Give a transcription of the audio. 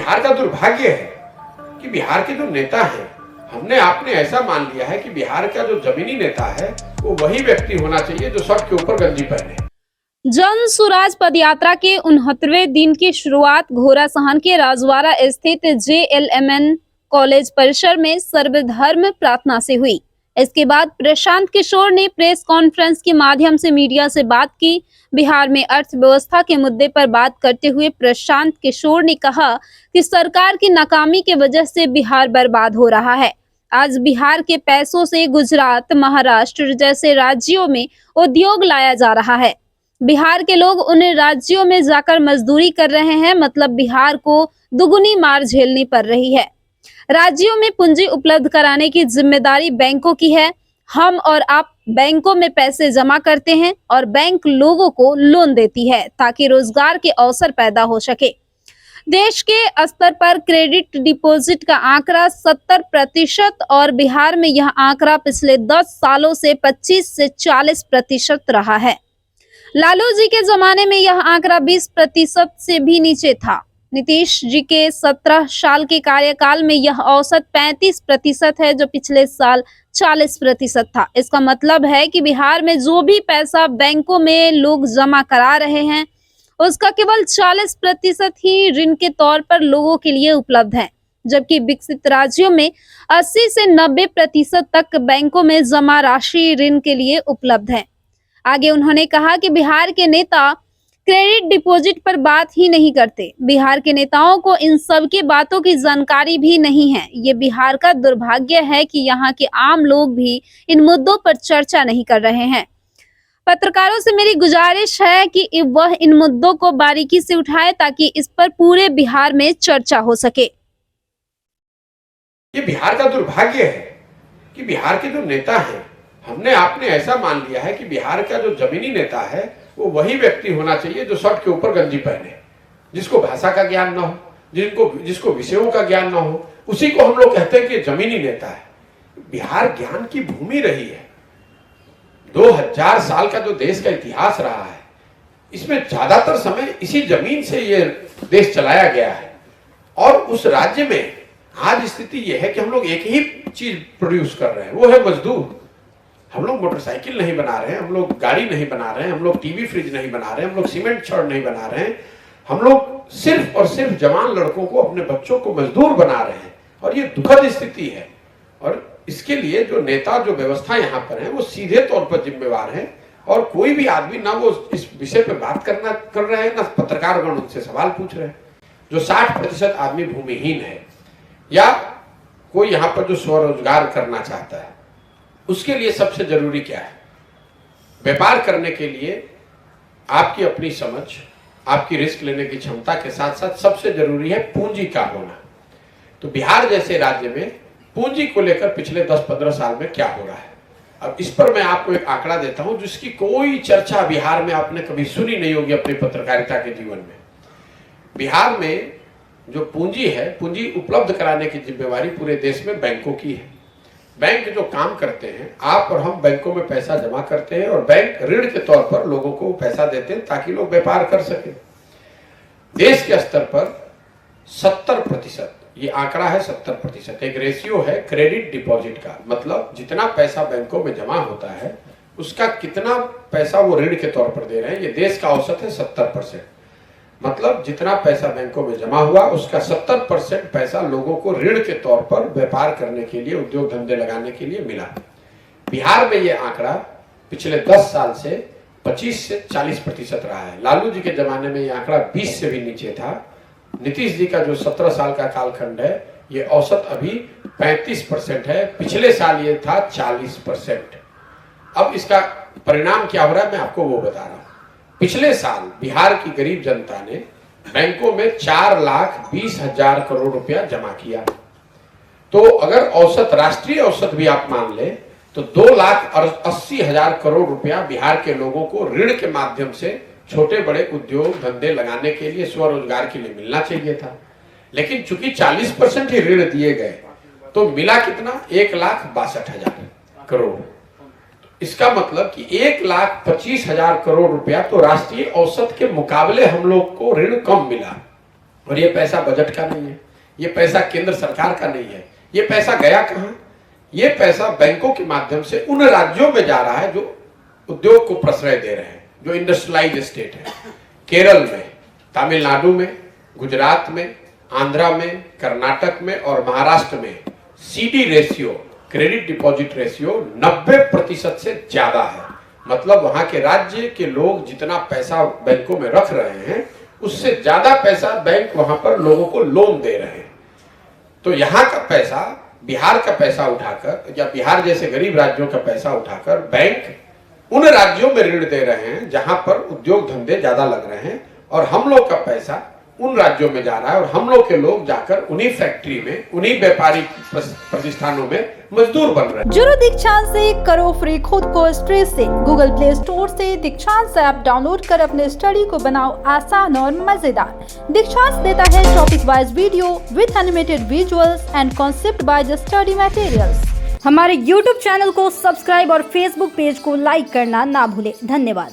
बिहार का दुर्भाग्य है कि बिहार के जो नेता हैं, हमने आपने ऐसा मान लिया है कि बिहार का जो जमीनी नेता है वो वही व्यक्ति होना चाहिए जो शर्ट के ऊपर गंजी पहने। जन सुराज पदयात्रा के 69वें दिन की शुरुआत घोड़ासहन के राजवाड़ा स्थित JLMN कॉलेज परिसर में सर्वधर्म प्रार्थना से हुई। इसके बाद प्रशांत किशोर ने प्रेस कॉन्फ्रेंस के माध्यम से मीडिया से बात की। बिहार में अर्थव्यवस्था के मुद्दे पर बात करते हुए प्रशांत किशोर ने कहा कि सरकार की नाकामी की वजह से बिहार बर्बाद हो रहा है। आज बिहार के पैसों से गुजरात, महाराष्ट्र जैसे राज्यों में उद्योग लाया जा रहा है। बिहार के लोग उन राज्यों में जाकर मजदूरी कर रहे हैं, मतलब बिहार को दुगुनी मार झेलनी पड़ रही है। राज्यों में पूंजी उपलब्ध कराने की जिम्मेदारी बैंकों की है। हम और आप बैंकों में पैसे जमा करते हैं और बैंक लोगों को लोन देती है ताकि रोजगार के अवसर पैदा हो सके। देश के स्तर पर क्रेडिट डिपॉजिट का आंकड़ा 70% और बिहार में यह आंकड़ा पिछले 10 सालों से 25 से 40% रहा है। लालू जी के जमाने में यह आंकड़ा 20% से भी नीचे था। नीतीश जी के 17 साल के कार्यकाल में यह औसत 35% है, जो पिछले साल 40% था। इसका मतलब है कि बिहार में जो भी पैसा बैंकों में लोग जमा करा रहे हैं, उसका केवल 40% ही ऋण के तौर पर लोगों के लिए उपलब्ध है, जबकि विकसित राज्यों में 80 से 90% तक बैंकों में जमा राशि ऋण के लिए उपलब्ध है। आगे उन्होंने कहा कि बिहार के नेता क्रेडिट डिपॉजिट पर बात ही नहीं करते। बिहार के नेताओं को इन सब की बातों की जानकारी भी नहीं है। ये बिहार का दुर्भाग्य है कि यहाँ के आम लोग भी इन मुद्दों पर चर्चा नहीं कर रहे हैं। पत्रकारों से मेरी गुजारिश है कि वह इन मुद्दों को बारीकी से उठाए ताकि इस पर पूरे बिहार में चर्चा हो सके। ये बिहार का दुर्भाग्य है कि बिहार के जो नेता हैं, हमने आपने ऐसा मान लिया है कि बिहार का जो जमीनी नेता है वो वही व्यक्ति होना चाहिए जो शर्ट के ऊपर गंजी पहने, जिसको भाषा का ज्ञान ना हो, जिसको विषयों का ज्ञान ना हो, उसी को हम लोग कहते हैं कि जमीनी नेता है। बिहार ज्ञान की भूमि रही है। 2000 साल का जो देश का इतिहास रहा है, इसमें ज्यादातर समय इसी जमीन से ये देश चलाया गया है। और उस राज्य में आज स्थिति यह है कि हम लोग एक ही चीज प्रोड्यूस कर रहे हैं, वो है मजदूर। हम लोग मोटरसाइकिल नहीं बना रहे हैं, हम लोग गाड़ी नहीं बना रहे हैं, हम लोग टीवी फ्रिज नहीं बना रहे हैं, हम लोग सीमेंट छड़ नहीं बना रहे हैं। हम लोग सिर्फ और सिर्फ जवान लड़कों को, अपने बच्चों को मजदूर बना रहे हैं। और ये दुखद स्थिति है। और इसके लिए जो नेता, जो व्यवस्था यहाँ पर है, वो सीधे तौर पर जिम्मेवार है। और कोई भी आदमी ना वो इस विषय पर बात कर रहे हैं, ना पत्रकारगण उनसे सवाल पूछ रहे हैं। जो 60% आदमी भूमिहीन है या कोई यहाँ पर जो स्वरोजगार करना चाहता है, उसके लिए सबसे जरूरी क्या है? व्यापार करने के लिए आपकी अपनी समझ, आपकी रिस्क लेने की क्षमता के साथ साथ सबसे जरूरी है पूंजी का होना। तो बिहार जैसे राज्य में पूंजी को लेकर पिछले 10-15 साल में क्या हो रहा है, अब इस पर मैं आपको एक आंकड़ा देता हूं जिसकी कोई चर्चा बिहार में आपने कभी सुनी नहीं होगी अपनी पत्रकारिता के जीवन में। बिहार में जो पूंजी है, पूंजी उपलब्ध कराने की जिम्मेवारी पूरे देश में बैंकों की है। बैंक जो काम करते हैं, आप और हम बैंकों में पैसा जमा करते हैं और बैंक ऋण के तौर पर लोगों को पैसा देते हैं ताकि लोग व्यापार कर सके। देश के स्तर पर 70%, ये आंकड़ा है 70%, एक रेशियो है क्रेडिट डिपॉजिट का। मतलब जितना पैसा बैंकों में जमा होता है उसका कितना पैसा वो ऋण के तौर पर दे रहे हैं। ये देश का औसत है 70%। मतलब जितना पैसा बैंकों में जमा हुआ उसका 70% पैसा लोगों को ऋण के तौर पर व्यापार करने के लिए, उद्योग धंधे लगाने के लिए मिला। बिहार में यह आंकड़ा पिछले 10 साल से 25 से 40% रहा है। लालू जी के जमाने में यह आंकड़ा 20 से भी नीचे था। नीतीश जी का जो 17 साल का कालखंड है, ये औसत अभी 35% है। पिछले साल ये था 40%। अब इसका परिणाम क्या हो रहा है मैं आपको वो बता रहा हूं। पिछले साल बिहार की गरीब जनता ने बैंकों में 4,20,000 करोड़ रुपया जमा किया। तो अगर औसत, राष्ट्रीय औसत भी आप मान ले तो 2,80,000 करोड़ रुपया बिहार के लोगों को ऋण के माध्यम से छोटे बड़े उद्योग धंधे लगाने के लिए, स्वरोजगार के लिए मिलना चाहिए था। लेकिन चूंकि 40% ही ऋण दिए गए तो मिला कितना? 1,62,000 करोड़। इसका मतलब कि 1,25,000 करोड़ रुपया तो राष्ट्रीय औसत के मुकाबले हम लोग को ऋण कम मिला। और ये पैसा बजट का नहीं है, ये पैसा केंद्र सरकार का नहीं है। ये पैसा गया कहाँ? ये पैसा बैंकों के माध्यम से उन राज्यों में जा रहा है जो उद्योग को प्रश्रय दे रहे हैं, जो इंडस्ट्रियलाइज स्टेट है। केरल में, तमिलनाडु में, गुजरात में, आंध्रा में, कर्नाटक में और महाराष्ट्र में CD ratio, credit deposit ratio 90% से ज्यादा है। मतलब वहां के राज्य के लोग जितना पैसा बैंकों में रख रहे हैं उससे ज्यादा पैसा बैंक वहां पर लोगों को लोन दे रहे हैं। तो यहाँ का पैसा, बिहार का पैसा उठाकर या बिहार जैसे गरीब राज्यों का पैसा उठाकर बैंक उन राज्यों में ऋण दे रहे हैं जहां पर उद्योग धंधे ज्यादा लग रहे हैं, और हम लोग का पैसा उन राज्यों में जा रहा है और हम लोग के लोग जाकर उन्हीं फैक्ट्री में, उन्हीं व्यापारिक प्रतिष्ठानों में मजदूर बन रहे हैं। जुड़ो दीक्षांत से, करो फ्री खुद को स्ट्रेस से। गूगल प्ले स्टोर से दीक्षांत ऐप डाउनलोड कर अपने स्टडी को बनाओ आसान और मजेदार। दीक्षांत देता है topic wise video with animated visuals and concept bye study materials. हमारे YouTube चैनल को सब्सक्राइब और Facebook पेज को लाइक करना ना भूले। धन्यवाद।